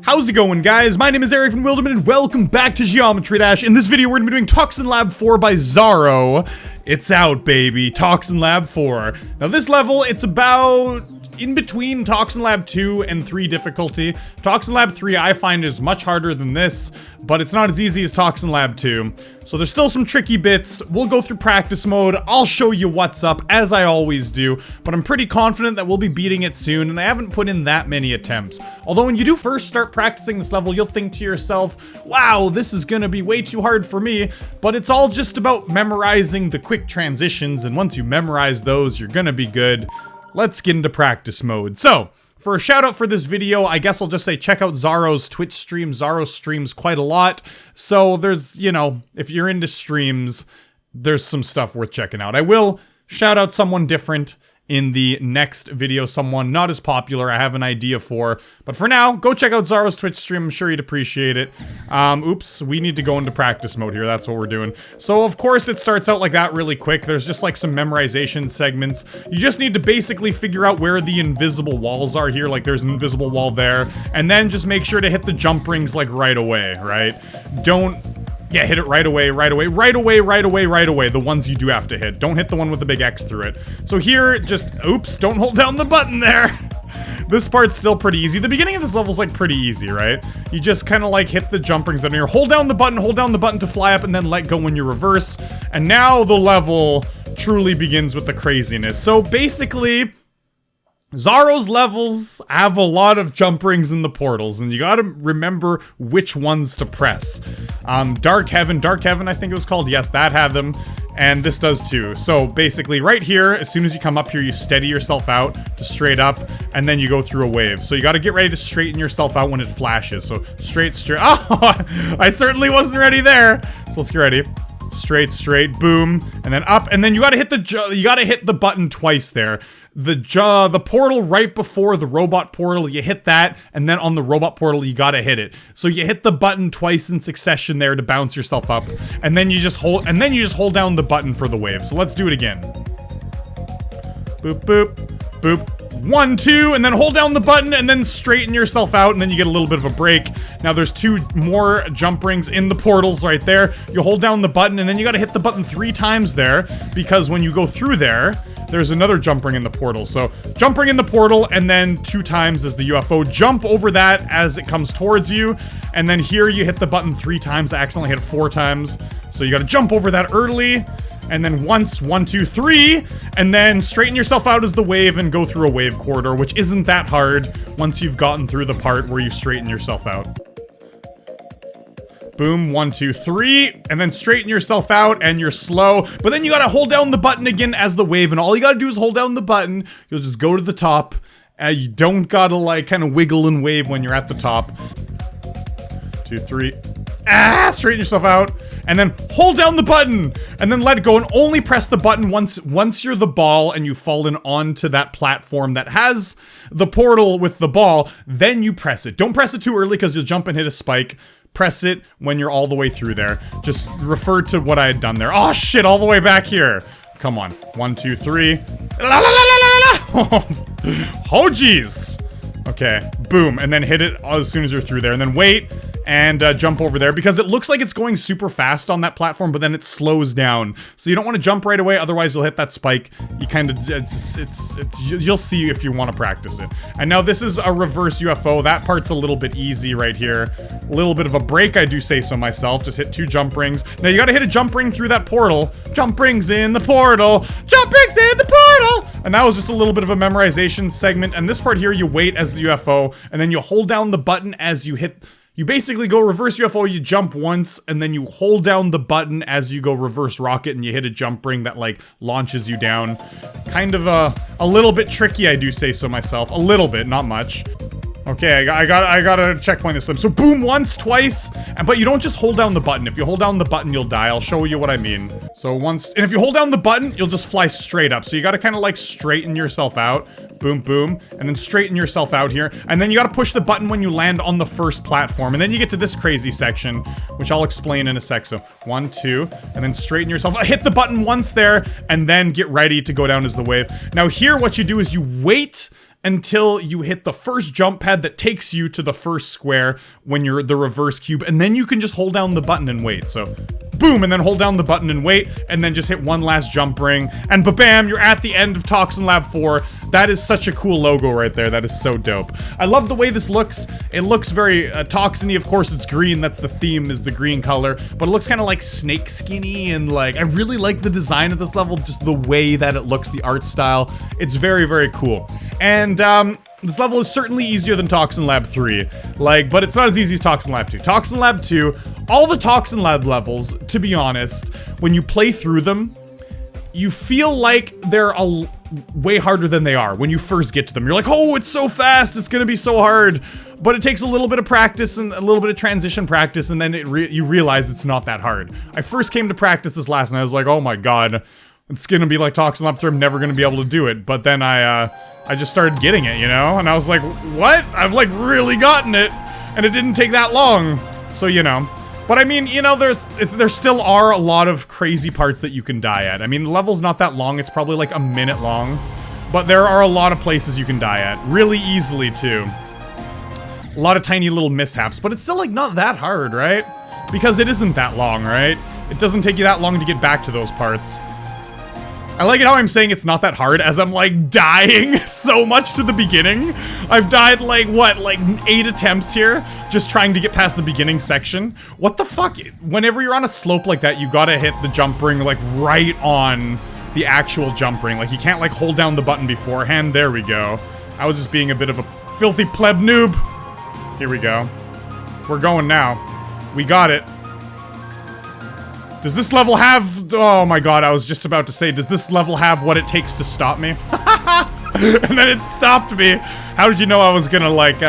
How's it going, guys? My name is EricVanWilderman and welcome back to Geometry Dash. In this video, we're gonna be doing Toxin Lab IV by Xaro. It's out, baby. Toxin Lab IV. Now this level, it's about in between Toxin Lab 2 and 3 difficulty. Toxin Lab 3 I find is much harder than this, but it's not as easy as Toxin Lab 2. So there's still some tricky bits. We'll go through practice mode. I'll show you what's up, as I always do, but I'm pretty confident that we'll be beating it soon, and I haven't put in that many attempts. Although when you do first start practicing this level, you'll think to yourself, wow, this is gonna be way too hard for me, but it's all just about memorizing the quick transitions, and once you memorize those, you're gonna be good. Let's get into practice mode. So, for a shout out for this video, I guess I'll just say check out Xaro's Twitch stream. Xaro streams quite a lot, so there's, you know, if you're into streams, there's some stuff worth checking out. I will shout out someone different in the next video, someone not as popular I have an idea for, but for now, go check out Xaro's Twitch stream. I'm sure you'd appreciate it. Oops, we need to go into practice mode here. That's what we're doing. So of course it starts out like that really quick. There's just like some memorization segments. You just need to basically figure out where the invisible walls are here. Like there's an invisible wall there, and then just make sure to hit the jump rings like right away, right? Yeah, hit it right away, the ones you do have to hit. Don't hit the one with the big X through it. So here, just, oops, don't hold down the button there. This part's still pretty easy. The beginning of this level's like pretty easy, right? You just kind of like hit the jump rings down here. Hold down the button to fly up, and then let go when you reverse. And now the level truly begins with the craziness. So basically, Xaro's levels have a lot of jump rings in the portals, and you gotta remember which ones to press. Dark Heaven I think it was called, yes, that had them, and this does too. So basically right here, as soon as you come up here, you steady yourself out to straight up, and then you go through a wave. So you gotta get ready to straighten yourself out when it flashes. So straight, oh, I certainly wasn't ready there. So let's get ready. Straight, boom, and then up, and then you gotta hit the button twice there. The portal right before the robot portal, you hit that, and then on the robot portal, you gotta hit it. So you hit the button twice in succession there to bounce yourself up, and then you just hold down the button for the wave. So let's do it again. Boop, boop, boop. 1, 2, and then hold down the button, and then straighten yourself out, and then you get a little bit of a break. Now there's 2 more jump rings in the portals right there. You hold down the button, and then you gotta hit the button 3 times there, because when you go through there, there's another jump ring in the portal. So jump ring in the portal, and then 2 times as the UFO. Jump over that as it comes towards you, and then here you hit the button 3 times. I accidentally hit it 4 times. So you gotta jump over that early, and then once, 1, 2, 3, and then straighten yourself out as the wave and go through a wave corridor, which isn't that hard once you've gotten through the part where you straighten yourself out. Boom, 1, 2, 3, and then straighten yourself out, and you're slow, but then you gotta hold down the button again as the wave, and all you gotta do is hold down the button. You'll just go to the top, and you don't gotta like kind of wiggle and wave when you're at the top. 2, 3, straighten yourself out, and then hold down the button, and then let go, and only press the button once you're the ball and you've fallen onto that platform that has the portal with the ball, then you press it. Don't press it too early because you'll jump and hit a spike. Press it when you're all the way through there. Just refer to what I had done there. Oh shit, all the way back here. Come on. 1, 2, 3. La la la la la la. Oh jeez. Okay, boom, and then hit it as soon as you're through there, and then wait, and jump over there, because it looks like it's going super fast on that platform, but then it slows down. So you don't want to jump right away, otherwise you'll hit that spike. You kind of, you'll see if you want to practice it. And now this is a reverse UFO. That part's a little bit easy right here. A little bit of a break, I do say so myself. Just hit 2 jump rings. Now you gotta hit a jump ring through that portal. Jump rings in the portal. Jump rings in the portal! And that was just a little bit of a memorization segment. And this part here, you wait as the UFO, and then you hold down the button as you hit. You basically go reverse UFO, you jump once, and then you hold down the button as you go reverse rocket, and you hit a jump ring that, like, launches you down. Kind of a little bit tricky, I do say so myself. A little bit, not much. Okay, I gotta checkpoint this time. So boom, once, twice, but you don't just hold down the button. If you hold down the button, you'll die. I'll show you what I mean. So once, and if you hold down the button, you'll just fly straight up. So you gotta kind of like straighten yourself out. Boom, boom, and then straighten yourself out here. And then you gotta push the button when you land on the first platform. And then you get to this crazy section, which I'll explain in a sec. So 1, 2, and then straighten yourself. Hit the button once there, and then get ready to go down as the wave. Now here, what you do is you wait until you hit the first jump pad that takes you to the first square when you're the reverse cube, and then you can just hold down the button and wait. So, boom, and then hold down the button and wait, and then just hit one last jump ring, and ba-bam, you're at the end of Toxin Lab 4. That is such a cool logo right there. That is so dope. I love the way this looks. It looks very toxin-y. Of course, it's green. That's the theme, is the green color. But it looks kind of like snake skinny, and like, I really like the design of this level, just the way that it looks, the art style. It's very, very cool. And this level is certainly easier than Toxin Lab 3, but it's not as easy as Toxin Lab 2. Toxin Lab 2, all the Toxin Lab levels, to be honest, when you play through them, you feel like they're way harder than they are when you first get to them. You're like, oh, it's so fast, it's gonna be so hard. But it takes a little bit of practice and a little bit of transition practice, and then you realize it's not that hard. I first came to practice this last night, I was like, oh my god, it's gonna be like Toxin Lab 3, I'm never gonna be able to do it. But then I just started getting it, you know? And I was like, what? I've like really gotten it, and it didn't take that long. So, you know. But I mean, you know, there still are a lot of crazy parts that you can die at. I mean, the level's not that long, it's probably like a minute long. But there are a lot of places you can die at, really easily too. A lot of tiny little mishaps, but it's still like not that hard, right? Because it isn't that long, right? It doesn't take you that long to get back to those parts. I like it how I'm saying it's not that hard as I'm like dying so much to the beginning. I've died like, what, like 8 attempts here just trying to get past the beginning section. What the fuck? Whenever you're on a slope like that, you gotta hit the jump ring like right on the actual jump ring. Like you can't like hold down the button beforehand. There we go. I was just being a bit of a filthy pleb noob. Here we go. We're going now. We got it. Does this level have... Oh my god, I was just about to say, does this level have what it takes to stop me? And then it stopped me. How did you know I was gonna, like,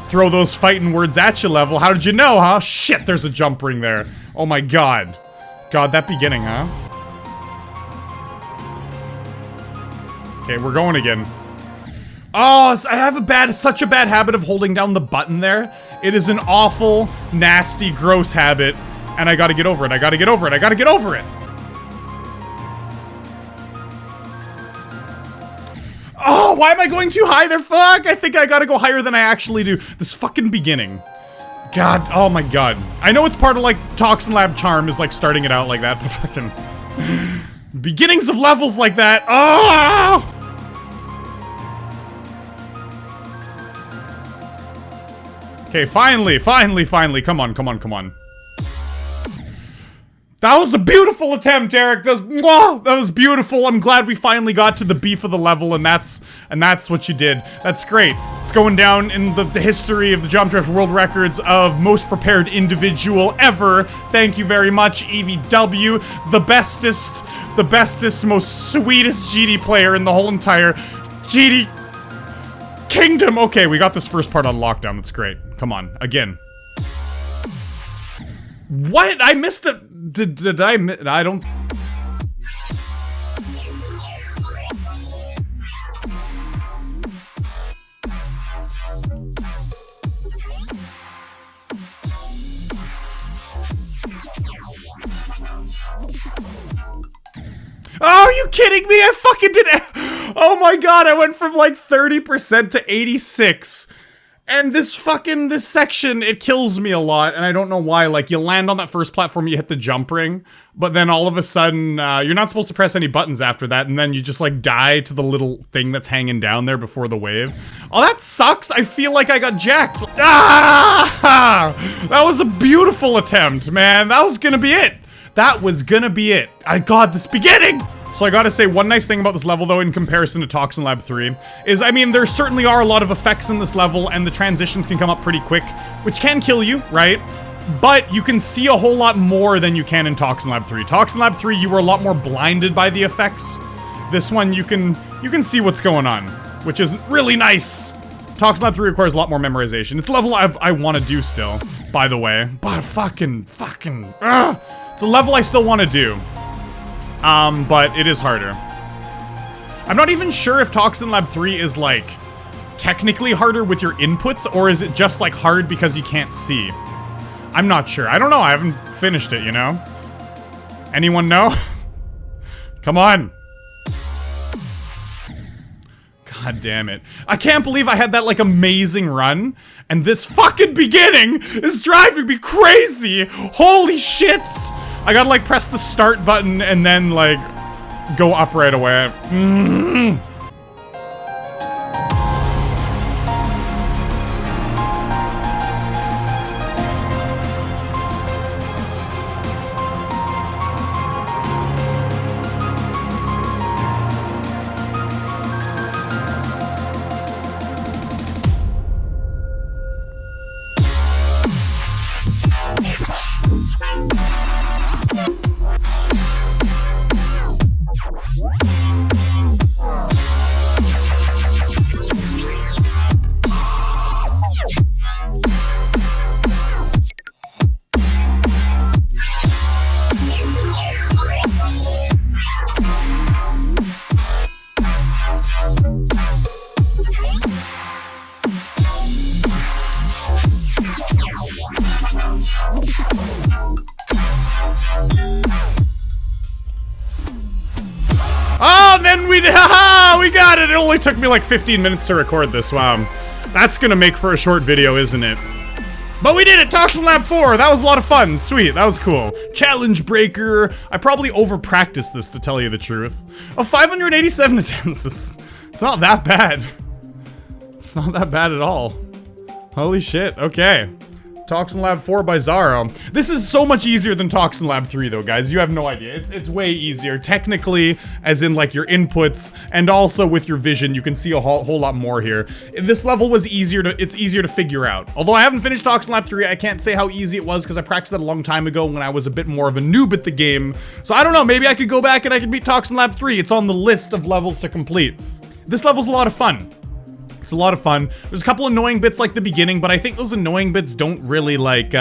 throw those fighting words at you level? How did you know, huh? Shit, there's a jump ring there. Oh my god. God, that beginning, huh? Okay, we're going again. Oh, I have such a bad habit of holding down the button there. It is an awful, nasty, gross habit. And I gotta get over it, I gotta get over it, I gotta get over it! Oh, why am I going too high there? Fuck! I think I gotta go higher than I actually do. This fucking beginning. God, oh my god. I know it's part of, like, Toxin Lab charm is, like, starting it out like that, but fucking... beginnings of levels like that, oh! Okay, finally, come on, come on, come on. That was a beautiful attempt, Eric. That was beautiful. I'm glad we finally got to the beef of the level, and that's what you did. That's great. It's going down in the history of the Geometry Dash World Records of most prepared individual ever. Thank you very much, EVW, the bestest, most sweetest GD player in the whole entire GD kingdom. Okay, we got this first part on lockdown. That's great. Come on, again. What? I missed it. Did I don't... Oh, are you kidding me? I fucking did it. Oh my god, I went from like 30% to 86. And this section, it kills me a lot, and I don't know why. Like, you land on that first platform, you hit the jump ring, but then all of a sudden, you're not supposed to press any buttons after that, and then you just, like, die to the little thing that's hanging down there before the wave. Oh, that sucks! I feel like I got jacked. Ah! That was a beautiful attempt, man. That was gonna be it. That was gonna be it. God, this beginning! So I gotta say, one nice thing about this level, though, in comparison to Toxin Lab 3, is, I mean, there certainly are a lot of effects in this level, and the transitions can come up pretty quick, which can kill you, right? But you can see a whole lot more than you can in Toxin Lab 3. Toxin Lab 3, you were a lot more blinded by the effects. This one, you can see what's going on, which is really nice. Toxin Lab 3 requires a lot more memorization. It's a level I want to do still, by the way. But fucking, it's a level I still want to do. But it is harder. I'm not even sure if Toxin Lab 3 is, like, technically harder with your inputs, or is it just, like, hard because you can't see? I'm not sure. I don't know. I haven't finished it, you know? Anyone know? Come on. God God damn it. I can't believe I had that, like, amazing run, and this fucking beginning is driving me crazy! Holy shit! I gotta, like, press the start button and then, like, go up right away. Oh, and then we got it! It only took me like 15 minutes to record this, wow. That's gonna make for a short video, isn't it? But we did it! Toxin Lab 4! That was a lot of fun, sweet, that was cool. Challenge breaker. I probably over-practiced this, to tell you the truth. Oh, 587 attempts. It's not that bad. It's not that bad at all. Holy shit, okay. Toxin Lab 4 by Xaro. This is so much easier than Toxin Lab 3 though, guys. You have no idea. It's way easier. Technically, as in like your inputs, and also with your vision, you can see a whole lot more here. This level was it's easier to figure out. Although I haven't finished Toxin Lab 3, I can't say how easy it was because I practiced that a long time ago when I was a bit more of a noob at the game. So I don't know, maybe I could go back and I could beat Toxin Lab 3. It's on the list of levels to complete. This level's a lot of fun. It's a lot of fun. There's a couple annoying bits like the beginning, but I think those annoying bits don't really, like,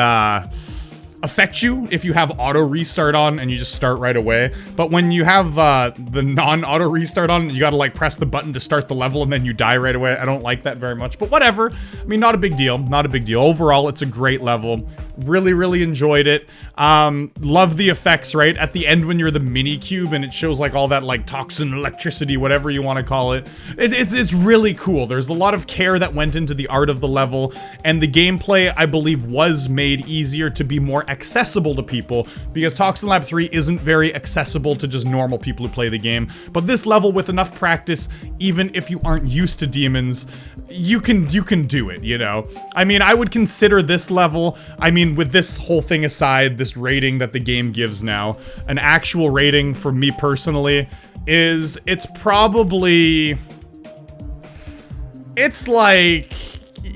affect you if you have auto restart on and you just start right away. But when you have, the non-auto restart on, you gotta, like, press the button to start the level and then you die right away. I don't like that very much, but whatever. I mean, not a big deal. Not a big deal. Overall, it's a great level. Really, really enjoyed it. Love the effects, right? At the end when you're the mini cube and it shows like all that like toxin electricity, whatever you want to call it. It's really cool. There's a lot of care that went into the art of the level, and the gameplay, I believe, was made easier to be more accessible to people, because Toxin Lab 3 isn't very accessible to just normal people who play the game. But this level, with enough practice, even if you aren't used to demons, you can do it, you know? I mean, I would consider this level, I mean, with this whole thing aside, this rating that the game gives now, an actual rating for me personally is, it's probably, it's like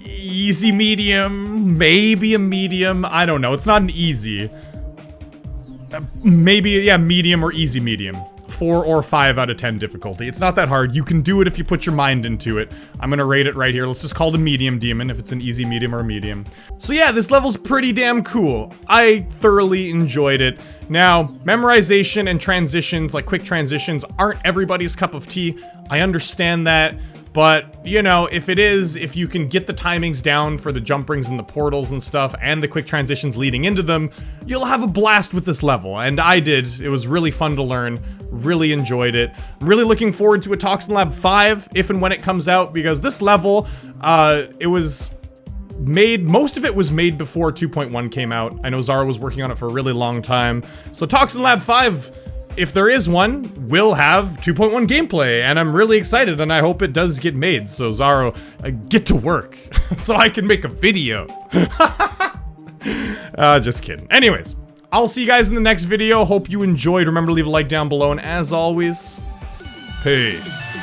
easy medium, maybe a medium, I don't know, it's not an easy. Maybe, yeah, medium or easy medium. 4 or 5 out of 10 difficulty. It's not that hard. You can do it if you put your mind into it. I'm gonna rate it right here. Let's just call it a medium demon if it's an easy, medium, or medium. So yeah, this level's pretty damn cool. I thoroughly enjoyed it. Now, memorization and transitions, like quick transitions, aren't everybody's cup of tea. I understand that. But, you know, if it is, if you can get the timings down for the jump rings and the portals and stuff, and the quick transitions leading into them, you'll have a blast with this level. And I did. It was really fun to learn. Really enjoyed it. I'm really looking forward to a Toxin Lab 5, if and when it comes out, because this level, it was made, most of it was made before 2.1 came out. I know Xaro was working on it for a really long time. So Toxin Lab 5, if there is one, will have 2.1 gameplay, and I'm really excited, and I hope it does get made. So Xaro, get to work, so I can make a video. Just kidding. Anyways, I'll see you guys in the next video. Hope you enjoyed. Remember to leave a like down below, and as always, peace.